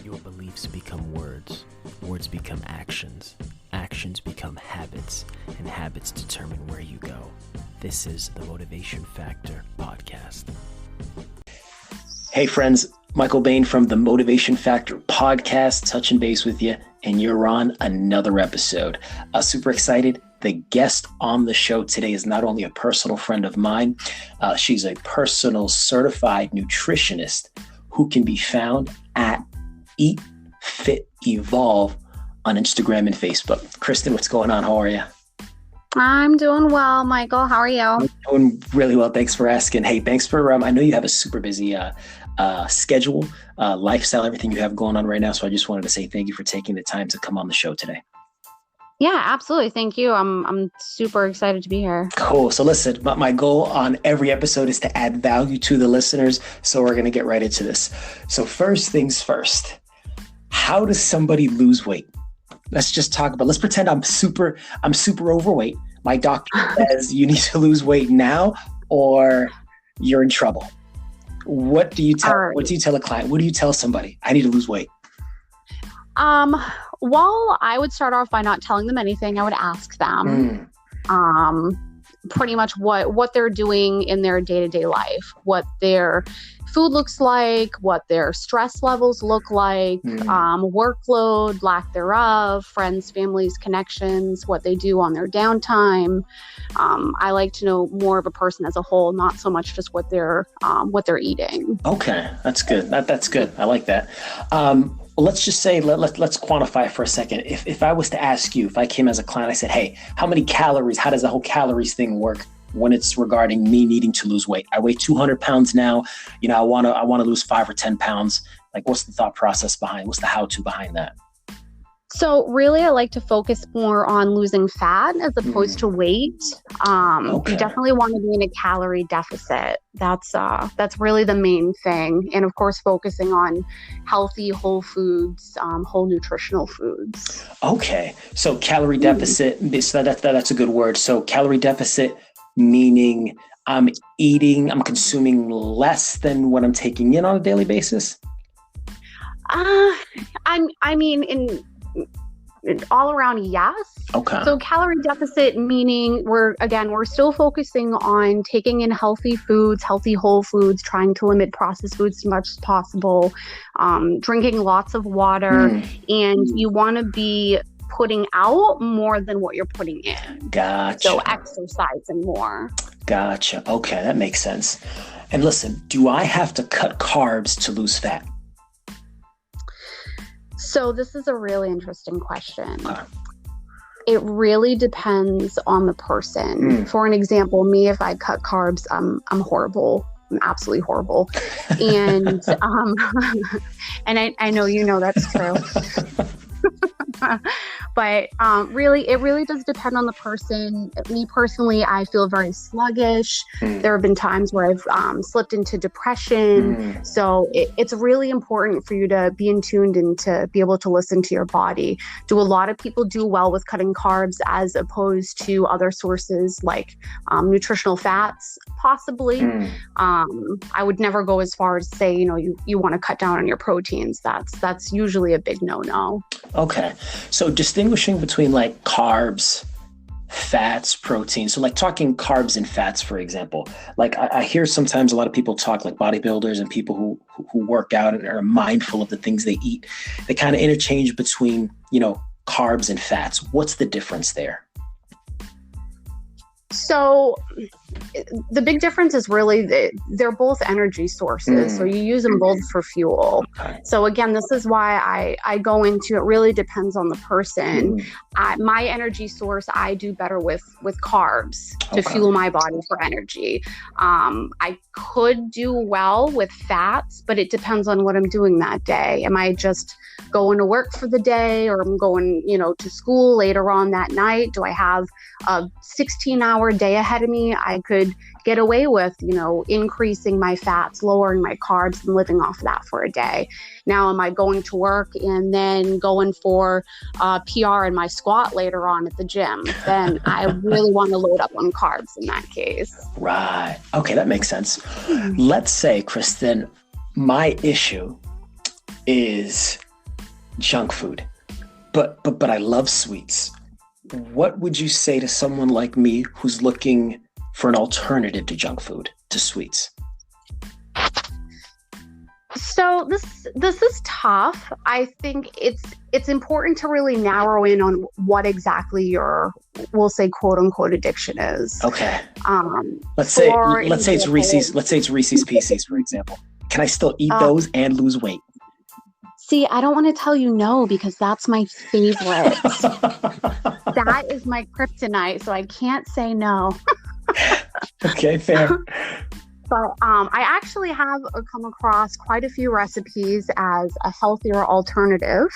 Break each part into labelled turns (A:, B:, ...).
A: Your beliefs become words, words become actions, actions become habits, and habits determine where you go. This is the Motivation Factor podcast. Hey friends, Michael Bain from the Motivation Factor podcast, touching base with you, and you're on another episode. Super excited. The guest on the show today is not only a personal friend of mine, she's a personal certified nutritionist who can be found at Eat, Fit, Evolve on Instagram and Facebook. Kristen, what's going on? How are you?
B: I'm doing well, Michael. How are you?
A: I'm doing really well. Thanks for asking. Hey, thanks for, I know you have a super busy schedule, lifestyle, everything you have going on right now. So I just wanted to say thank you for taking the time to come on the show today.
B: Yeah, absolutely. Thank you. I'm super excited to be here.
A: Cool. So listen, my goal on every episode is to add value to the listeners. So we're going to get right into this. So first things first, how does somebody lose weight? Let's just talk about, let's pretend I'm super overweight. My doctor says you need to lose weight now or you're in trouble. What do you tell a client? What do you tell somebody? I need to lose weight.
B: Well, I would start off by not telling them anything. I would ask them pretty much what they're doing in their day-to-day life, what their food looks like, what their stress levels look like, workload, lack thereof, friends, families, connections, what they do on their downtime. I like to know more of a person as a whole, not so much just what they're eating.
A: Okay, that's good. That's good. I like that. Let's just say, let's quantify for a second. If I was to ask you, if I came as a client, I said, hey, how many calories, how does the whole calories thing work when it's regarding me needing to lose weight? I weigh 200 pounds now. You know, I want to lose 5 or 10 pounds. Like, what's the thought process behind, what's the how-to behind that?
B: So really, I like to focus more on losing fat as opposed to weight.
A: Okay.
B: You definitely want to be in a calorie deficit. That's really the main thing. And of course, focusing on healthy, whole foods, whole nutritional foods.
A: Okay. So calorie deficit, so that's a good word. So calorie deficit, meaning I'm consuming less than what I'm taking in on a daily basis?
B: I mean, in all around, yes.
A: Okay.
B: So calorie deficit, meaning we're still focusing on taking in healthy foods, healthy whole foods, trying to limit processed foods as much as possible, drinking lots of water, and you want to be putting out more than what you're putting in.
A: Gotcha.
B: So exercising more.
A: Gotcha. Okay, that makes sense. And listen, do I have to cut carbs to lose fat?
B: So this is a really interesting question. It really depends on the person. For an example, me, if I cut carbs, I'm horrible. I'm absolutely horrible. And and I know you know that's true. But really, it really does depend on the person. Me personally, I feel very sluggish. There have been times where I've slipped into depression. So it's really important for you to be in tuned and to be able to listen to your body. Do a lot of people do well with cutting carbs as opposed to other sources like nutritional fats? Possibly. I would never go as far as say, you want to cut down on your proteins. That's usually a big no-no.
A: Okay. So distinguishing between like carbs, fats, protein. So like talking carbs and fats, for example, like I hear sometimes a lot of people talk like bodybuilders and people who work out and are mindful of the things they eat. They kind of interchange between, carbs and fats. What's the difference there?
B: So the big difference is really they're both energy sources. So you use them both for fuel.
A: Okay.
B: So again, this is why I go into it really depends on the person. My energy source, I do better with carbs to fuel my body for energy. I could do well with fats, but it depends on what I'm doing that day. Am I just going to work for the day, or I'm going, to school later on that night? Do I have a 16-hour day ahead of me? I could get away with, increasing my fats, lowering my carbs, and living off that for a day. Now, am I going to work and then going for PR in my squat later on at the gym? Then I really want to load up on carbs in that case.
A: Right. Okay, that makes sense. Let's say, Kristen, my issue is junk food, but I love sweets. What would you say to someone like me who's looking for an alternative to junk food, to sweets?
B: So this is tough. I think it's important to really narrow in on what exactly your, we'll say, quote unquote addiction is.
A: Okay. Let's say it's Reese's. Let's say it's Reese's Pieces, for example. Can I still eat those and lose weight?
B: See, I don't want to tell you no, because that's my favorite. That is my kryptonite, so I can't say no.
A: Okay, fair.
B: But I actually have come across quite a few recipes as a healthier alternative.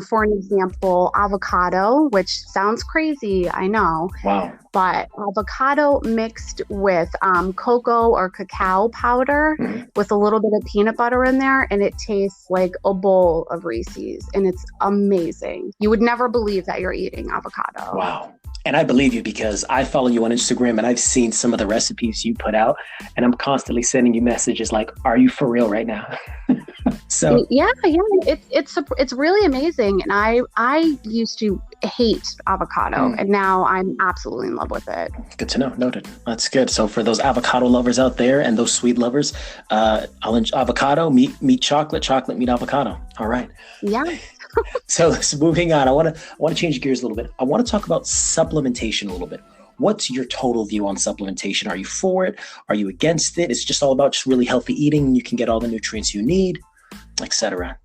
B: For an example, avocado, which sounds crazy, I know.
A: Wow.
B: But avocado mixed with cocoa or cacao powder with a little bit of peanut butter in there, and it tastes like a bowl of Reese's, and it's amazing. You would never believe that you're eating avocado.
A: Wow. And I believe you because I follow you on Instagram and I've seen some of the recipes you put out, and I'm constantly sending you messages like, are you for real right now? So
B: yeah, it's really amazing. And I used to hate avocado, and now I'm absolutely in love with it.
A: Good to know. Noted. That's good. So for those avocado lovers out there and those sweet lovers, avocado, meat chocolate, chocolate, meat avocado. All right.
B: Yeah.
A: So moving on, I want to change gears a little bit. I want to talk about supplementation a little bit. What's your total view on supplementation? Are you for it? Are you against it? It's just all about just really healthy eating. You can get all the nutrients you need, etc.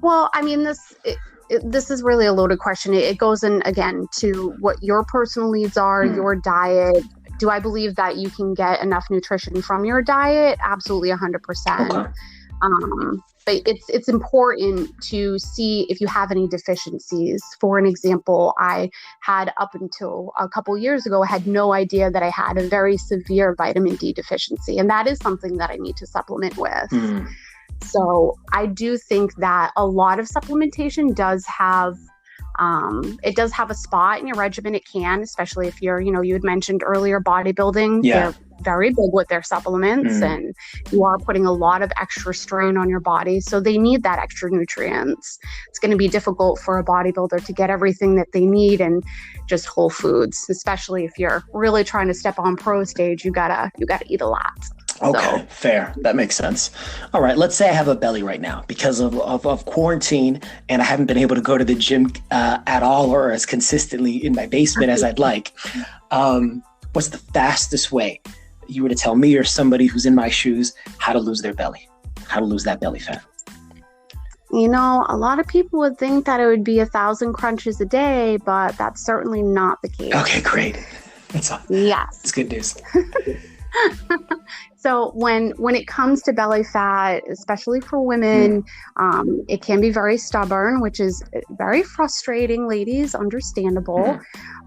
B: Well, I mean, this is really a loaded question. It goes in, again, to what your personal needs are, your diet. Do I believe that you can get enough nutrition from your diet? Absolutely 100%. Okay. But it's important to see if you have any deficiencies. For an example, I had, up until a couple years ago, I had no idea that I had a very severe vitamin D deficiency. And that is something that I need to supplement with. So I do think that a lot of supplementation does have it does have a spot in your regimen. It can, especially if you're, you had mentioned earlier bodybuilding.
A: Yeah.
B: They're very big with their supplements, and you are putting a lot of extra strain on your body. So they need that extra nutrients. It's going to be difficult for a bodybuilder to get everything that they need in just whole foods, especially if you're really trying to step on pro stage. You gotta eat a lot.
A: Okay,
B: so.
A: Fair. That makes sense. All right. Let's say I have a belly right now because of quarantine, and I haven't been able to go to the gym at all or as consistently in my basement as I'd like. What's the fastest way you were to tell me or somebody who's in my shoes how to lose their belly, how to lose that belly fat?
B: A lot of people would think that it would be 1,000 crunches a day, but that's certainly not the case.
A: Okay, great.
B: Yes.
A: It's good news.
B: So when it comes to belly fat, especially for women, it can be very stubborn, which is very frustrating, ladies, understandable.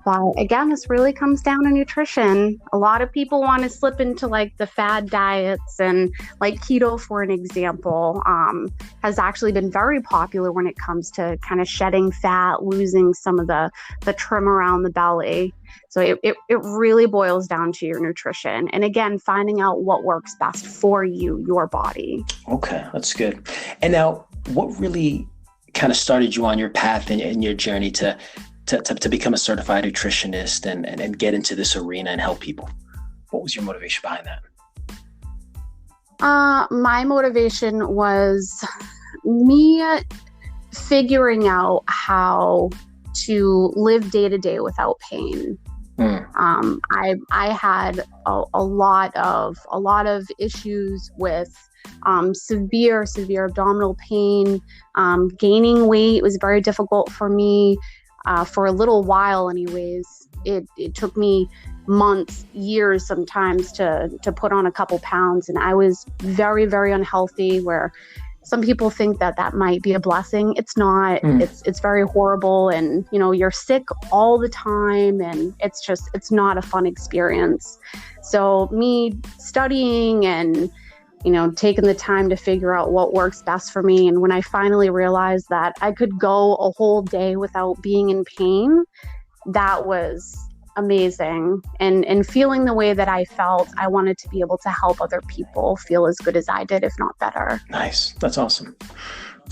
B: But again, this really comes down to nutrition. A lot of people want to slip into like the fad diets, and like keto, for an example, has actually been very popular when it comes to kind of shedding fat, losing some of the trim around the belly. So it really boils down to your nutrition. And again, finding out what works best for you, your body. Okay,
A: that's good. And now, what really kind of started you on your path and your journey to become a certified nutritionist and get into this arena and help people? What was your motivation behind that?
B: My motivation was me figuring out how to live day to day without pain. I had a lot of issues with severe abdominal pain. Gaining weight was very difficult for me. For a little while anyways. It took me months, years sometimes to put on a couple pounds, and I was very, very unhealthy, where some people think that might be a blessing. It's not. It's very horrible, and you're sick all the time, and it's not a fun experience. So me studying and taking the time to figure out what works best for me. And when I finally realized that I could go a whole day without being in pain, that was amazing. And feeling the way that I felt, I wanted to be able to help other people feel as good as I did, if not better.
A: Nice. That's awesome.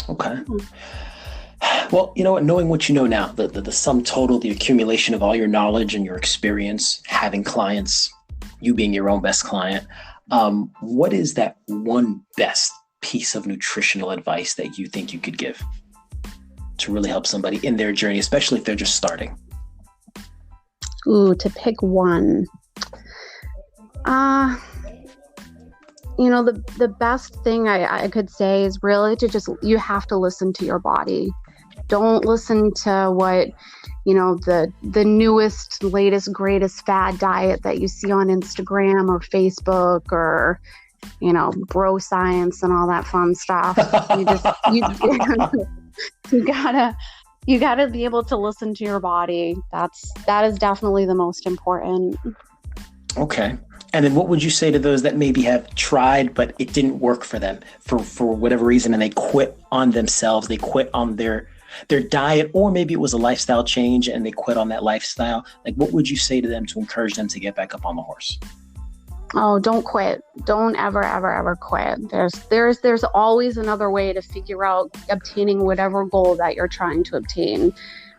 A: Okay. Well, you know what? Knowing what you know now, the sum total, the accumulation of all your knowledge and your experience, having clients, you being your own best client, what is that one best piece of nutritional advice that you think you could give to really help somebody in their journey, especially if they're just starting?
B: Ooh, to pick one. The best thing I could say is really you have to listen to your body. Don't listen to what, the newest, latest, greatest fad diet that you see on Instagram or Facebook or, bro science and all that fun stuff. You gotta be able to listen to your body. That is definitely the most important.
A: Okay. And then what would you say to those that maybe have tried, but it didn't work for them for whatever reason, and they quit on themselves, they quit on their diet, or maybe it was a lifestyle change and they quit on that lifestyle? Like, what would you say to them to encourage them to get back up on the horse?
B: Oh, don't quit. Don't ever, ever, ever quit. There's always another way to figure out obtaining whatever goal that you're trying to obtain.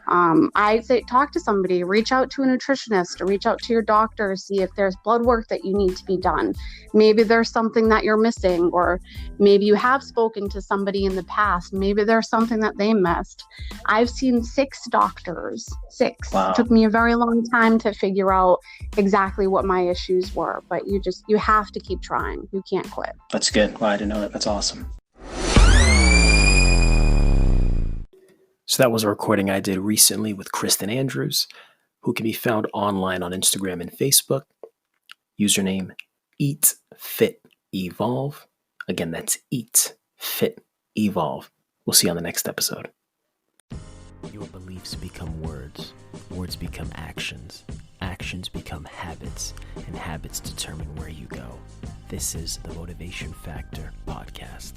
B: I say talk to somebody, reach out to a nutritionist, or reach out to your doctor, see if there's blood work that you need to be done. Maybe there's something that you're missing, or maybe you have spoken to somebody in the past. Maybe there's something that they missed. I've seen 6 doctors. 6.
A: Wow.
B: It took me a very long time to figure out exactly what my issues were, but you have to keep trying. You can't quit.
A: That's good. Well, I didn't know that. That's awesome. So that was a recording I did recently with Kristen Andrews, who can be found online on Instagram and Facebook. Username Eat Fit Evolve. Again, that's Eat Fit Evolve. We'll see you on the next episode. Your beliefs become words. Words become actions. Actions become habits, and habits determine where you go. This is the Motivation Factor Podcast.